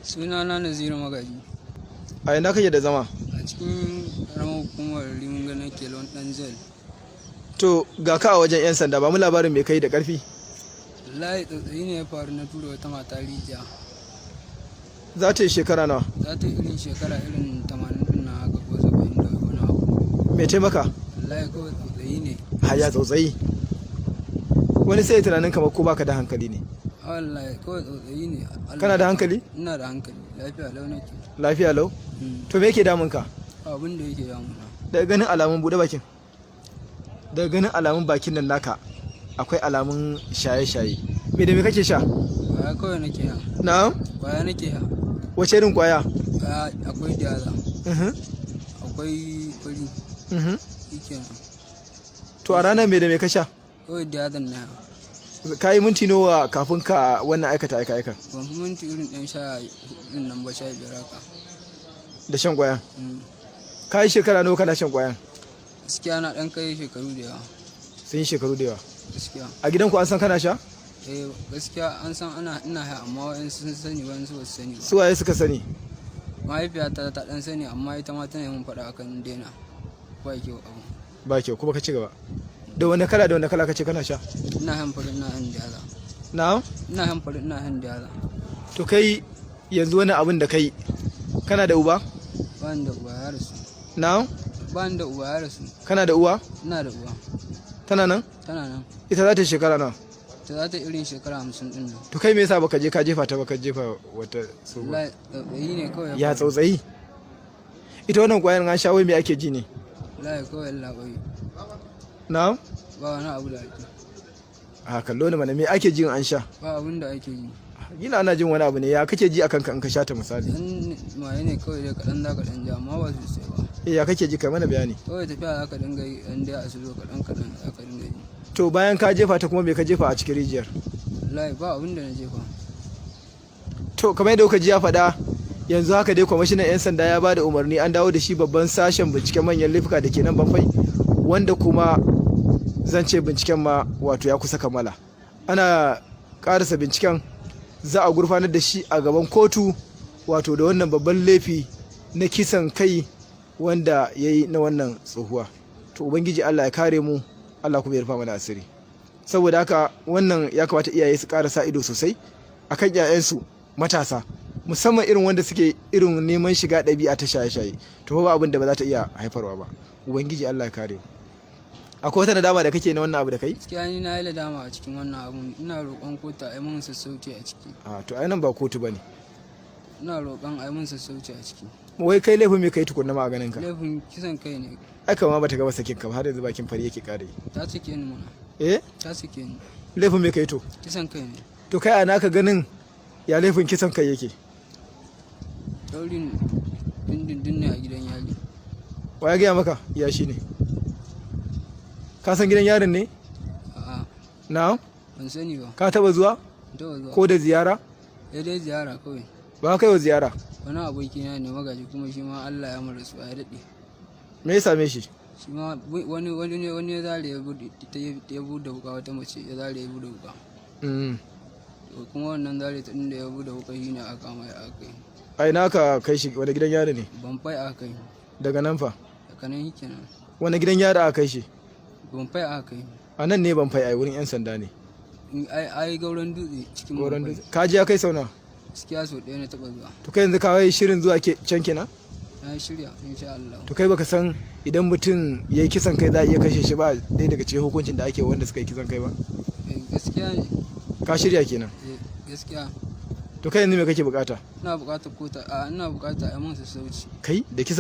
Sunana Naziru Magaji. A ina kake da zama? A cikin ƙaramar hukumar Rimunga nake Lon Danzel. To ga ka a wajen 'yan sanda, ba mu labarin me kai da ƙarfi. Wallahi tsautsayi ne ya faru na tura wata mata rijiya. Za ta yi shekara nawa? Za ta yi irin shekara irin 80 din na haka ko 70 da wani abu. Me taimaka? Wallahi kawai tsautsayi ne. Haya tsautsayi. Wani sai tunanin kamar ko baka da hankali ne. Wallahi kawai tsautsayi ne. Kana da hankali? Ina da hankali. Lafiya lau nake. Lafiya lau? To me yake damun ka? Abin da yake damuna. Daga ganin alamun bude bakin. Daga ganin alamun bakin nan naka akwai alamun shaye-shaye. Me da me kake sha? Kwaya kawai nake ha. Na'am? Kwaya nake ha. Wace irin kwaya? Kwaya akwai Yadda. Akwai fari. Shikenan. To a ranar me da me ka sha? Kawai Yadda na. Ka yi minti nawa kafin ka wannan aikata aika-aika? Ban fi minti irin ɗan sha irin nan ba 15 haka. Da shan kwaya? Ka yi shekara nawa kana shan kwayan? Gaskiya na ɗan kai shekaru da yawa. Sun yi shekaru da yawa. Gaskiya. A gidanku an san kana sha? Gaskiya an san ina haya amma wa'yansu sun sani wa'yansu ba su sani ba. Su waye suka sani? Mahaifiyata ta ɗan sani amma ita ma tana mun faɗa akan daina. Ba kyau abu. Ba kyau kuma ka ci gaba. Da wani kala kace kana sha? Ina han fari ina han Yadda. Na'am? Ina han fari ina han Yadda. To kai yanzu wani abin da kai kana da uba? Ba ni da uba ya rasu. Na'am? Ba ni da uba ya rasu. Kana da uwa? Ina da uwa. Tana nan? Tana nan. Ita za ta yi shekara nawa? Ta za ta irin shekara 50 din nan. To kai me yasa baka je ka jefa ta ba ka jefa wata tsohuwa? Wallahi tsautsayi ne kawai. Ya tsautsayi. Ita wannan kwayar an sha wai me ake ji ne? Wallahi kawai labai. Na'am? Ba wani abu da ake. A kallo ne mana me ake jin an sha? Ba abin da ake yi. Gila ana jin wani abu ne, ya kake ji akan ka in ka sha ta misali? Dan maye ne kawai dai kaɗan za ka ɗan ja amma ba sosai ba. Ya kake ji kai mana bayani? Kawai tafiya za ka dinga yi ɗan dai a silo kaɗan za ka dinga yi. To bayan ka jefa ta kuma me ka jefa a cikin rijiyar? Wallahi ba abin da na jefa. To kamar yadda kuka ji ya faɗa yanzu haka dai kwamishinan 'yan sanda ya ba da umarni an dawo da shi babban sashen binciken manyan laifuka da ke nan Banfai, wanda kuma zan ce binciken ma wato ya kusa kammala. Ana ƙarasa binciken, za a gurfanar da shi a gaban kotu wato da wannan babban laifi na kisan kai wanda ya yi na wannan tsohuwa. To ubangiji Allah ya kare mu, Allah kuma ya rufa mana asiri. Saboda haka wannan ya kamata iyaye su ƙara sa ido sosai akan 'ya'yansu matasa, musamman irin wanda suke irin neman shiga ɗabi'a ta shaye-shaye. To ba abin da ba za ta iya haifarwa ba. Ubangiji Allah ya kare mu. Akwai wata nadama da kake na wannan abu da kai? Gaskiya ni na yi nadama a cikin wannan abun. Ina roƙon kotu a yi min sassauci a ciki. To ai nan ba kotu bane. Ina roƙon a yi min sassauci a ciki. Wai kai laifin me kai tukunna ma a ganin ka? Laifin kisan kai ne. Ai kama bata gaba sakin ka har yanzu bakin fari yake kare. Ta sake ni mana. Ta sake ni. Laifin me kai to? Kisan kai ne. To kai a naka ganin ya laifin kisan kai yake? Daurin dindindin ne a gidan yari. Wa ya gaya maka? Ya shi ne. Ka san gidan yarin ne? A'a. Na'am? Ban sani ba. Ka taba zuwa? Taba zuwa. Ko da ziyara? Dai ziyara kawai. Ba kai wa ziyara? Wani abokina ne magaji kuma shi ma Allah ya mara su ya daɗe. Me ya same shi? Shi ma wani ya zare ya bude wuka, wata mace ya zare ya bude wuka. Kuma wannan zare ta inda ya bude wuka shi ne aka kama ya aka yi. A ina ka kai shi, wani gidan yari ne? Banfai aka yi. Daga nan fa? Daga nan yake nan. Wani gidan yari aka kai shi? Banfai aka yi. A nan ne Banfai, ai wurin 'yan sanda ne. Ai gauran dutse cikin Gauran dutse. Ka je ya kai sau nawa? Gaskiya sau ɗaya na taɓa zuwa. To kai yanzu ka yi shirin zuwa can kenan? Na shirya insha Allah. To kai baka san idan mutum ya yi kisan kai za a iya kashe shi ba ɗaya daga cikin hukuncin da ake wanda suka yi kisan kai ba? Gaskiya ne. Ka shirya kenan? Gaskiya. To kai yanzu me kake bukata? Ina bukatar kota, ina bukatar a yi min sassauci. Kai da kisan